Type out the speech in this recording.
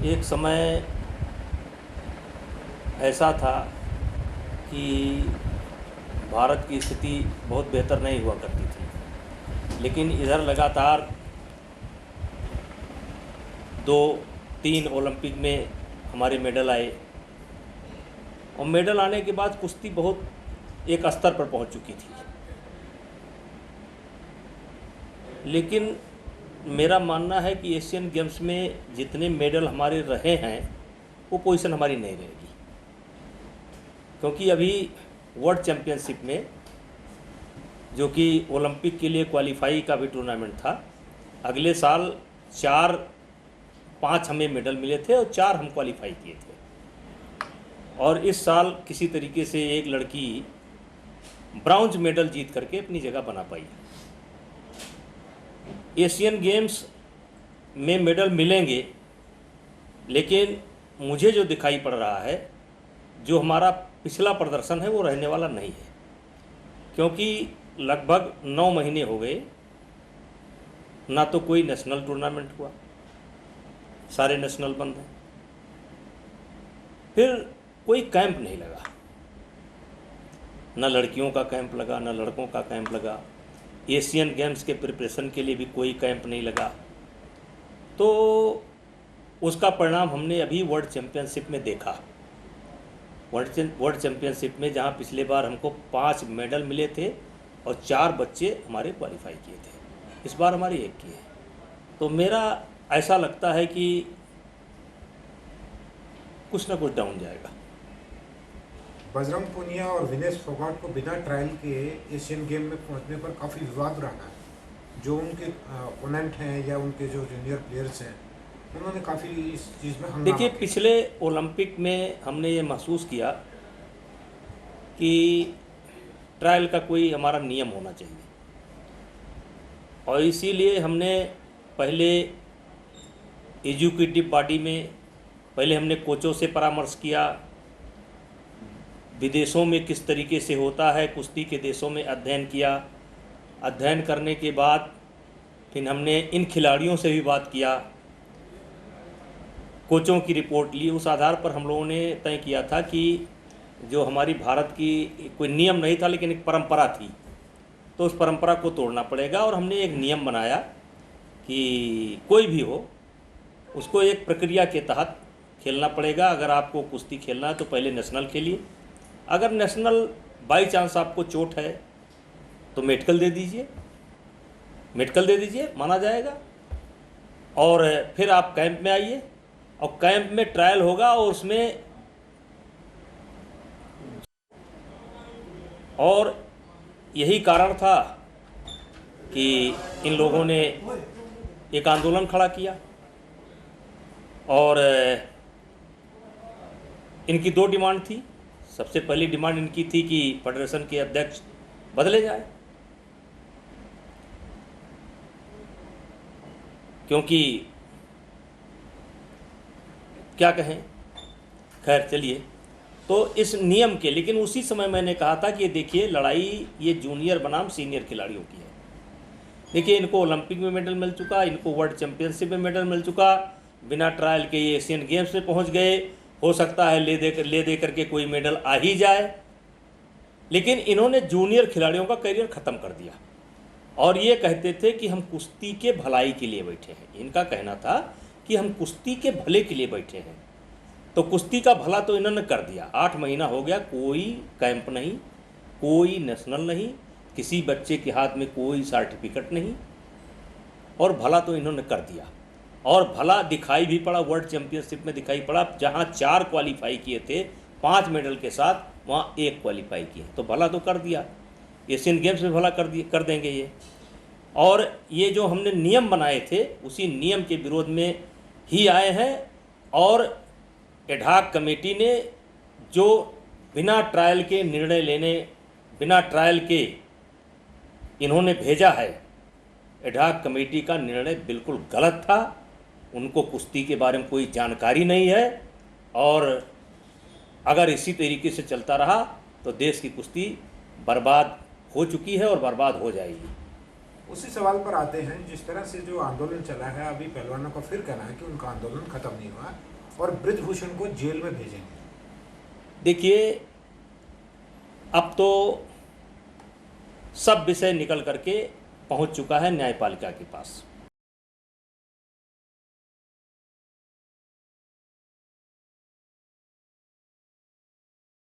एक समय ऐसा था कि भारत की स्थिति बहुत बेहतर नहीं हुआ करती थी, लेकिन इधर लगातार 2-3 ओलंपिक में हमारे मेडल आए और मेडल आने के बाद कुश्ती बहुत एक स्तर पर पहुंच चुकी थी। लेकिन मेरा मानना है कि एशियन गेम्स में जितने मेडल हमारे रहे हैं वो पोजीशन हमारी नहीं रहेगी, क्योंकि अभी वर्ल्ड चैम्पियनशिप में, जो कि ओलंपिक के लिए क्वालिफाई का भी टूर्नामेंट था, अगले साल 4-5 हमें मेडल मिले थे और 4 हम क्वालिफाई किए थे। और इस साल किसी तरीके से एक लड़की ब्रॉन्ज मेडल जीत करके अपनी जगह बना पाई। एशियन गेम्स में मेडल मिलेंगे, लेकिन मुझे जो दिखाई पड़ रहा है, जो हमारा पिछला प्रदर्शन है वो रहने वाला नहीं है, क्योंकि लगभग 9 महीने हो गए ना तो कोई नेशनल टूर्नामेंट हुआ, सारे नेशनल बंद हैं। फिर कोई कैंप नहीं लगा, ना लड़कियों का कैंप लगा ना लड़कों का कैंप लगा। एशियन गेम्स के प्रिपरेशन के लिए भी कोई कैंप नहीं लगा। तो उसका परिणाम हमने अभी वर्ल्ड चैम्पियनशिप में देखा। वर्ल्ड चैम्पियनशिप में जहां पिछले बार हमको 5 मेडल मिले थे और 4 बच्चे हमारे क्वालिफाई किए थे, इस बार हमारे 1 किए। तो मेरा ऐसा लगता है कि कुछ ना कुछ डाउन जाएगा। बजरंग पूनिया और विनेश फोगाट को बिना ट्रायल के एशियन गेम में पहुंचने पर काफ़ी विवाद रहा है। जो उनके ओपोनेंट हैं या उनके जो जूनियर प्लेयर्स हैं, उन्होंने काफ़ी इस चीज़ में हंगामा देखिए, किया। पिछले ओलंपिक में हमने ये महसूस किया कि ट्रायल का कोई हमारा नियम होना चाहिए, और इसीलिए हमने पहले एजुकेटिव बॉडी में पहले हमने कोचों से परामर्श किया, विदेशों में किस तरीके से होता है कुश्ती के देशों में अध्ययन किया। अध्ययन करने के बाद फिर हमने इन खिलाड़ियों से भी बात किया, कोचों की रिपोर्ट ली। उस आधार पर हम लोगों ने तय किया था कि जो हमारी भारत की कोई नियम नहीं था लेकिन एक परंपरा थी, तो उस परंपरा को तोड़ना पड़ेगा। और हमने एक नियम बनाया कि कोई भी हो उसको एक प्रक्रिया के तहत खेलना पड़ेगा। अगर आपको कुश्ती खेलना है तो पहले नेशनल खेलिए, अगर नेशनल बाई चांस आपको चोट है तो मेडिकल दे दीजिए, माना जाएगा। और फिर आप कैंप में आइए और कैंप में ट्रायल होगा, और उसमें और यही कारण था कि इन लोगों ने एक आंदोलन खड़ा किया। और इनकी 2 डिमांड थी। सबसे पहली डिमांड इनकी थी कि फेडरेशन के अध्यक्ष बदले जाए, क्योंकि क्या कहें, खैर चलिए। तो इस नियम के, लेकिन उसी समय मैंने कहा था कि देखिए, लड़ाई ये जूनियर बनाम सीनियर खिलाड़ियों की है। देखिए, इनको ओलंपिक में मेडल मिल चुका, इनको वर्ल्ड चैम्पियनशिप में मेडल मिल चुका, बिना ट्रायल के ये एशियन गेम्स में पहुंच गए। हो सकता है ले दे करके कोई मेडल आ ही जाए, लेकिन इन्होंने जूनियर खिलाड़ियों का करियर ख़त्म कर दिया। और ये कहते थे कि हम कुश्ती के भलाई के लिए बैठे हैं। इनका कहना था कि हम कुश्ती के भले के लिए बैठे हैं। तो कुश्ती का भला तो इन्होंने कर दिया। 8 महीना हो गया, कोई कैंप नहीं, कोई नेशनल नहीं, किसी बच्चे के हाथ में कोई सर्टिफिकेट नहीं, और भला तो इन्होंने कर दिया। और भला दिखाई भी पड़ा, वर्ल्ड चैम्पियनशिप में दिखाई पड़ा। जहां 4 क्वालिफाई किए थे 5 मेडल के साथ, वहां 1 क्वालिफाई किए, तो भला तो कर दिया। एशियन गेम्स में भला कर देंगे ये। और ये जो हमने नियम बनाए थे, उसी नियम के विरोध में ही आए हैं। और एडहॉक कमेटी ने जो बिना ट्रायल के निर्णय लेने, बिना ट्रायल के इन्होंने भेजा है, एडहॉक कमेटी का निर्णय बिल्कुल गलत था। उनको कुश्ती के बारे में कोई जानकारी नहीं है, और अगर इसी तरीके से चलता रहा तो देश की कुश्ती बर्बाद हो चुकी है और बर्बाद हो जाएगी। उसी सवाल पर आते हैं, जिस तरह से जो आंदोलन चला है, अभी पहलवानों का फिर कहना है कि उनका आंदोलन खत्म नहीं हुआ और ब्रिजभूषण को जेल में भेजेंगे? देखिए, अब तो सब विषय निकल करके पहुंच चुका है न्यायपालिका के पास।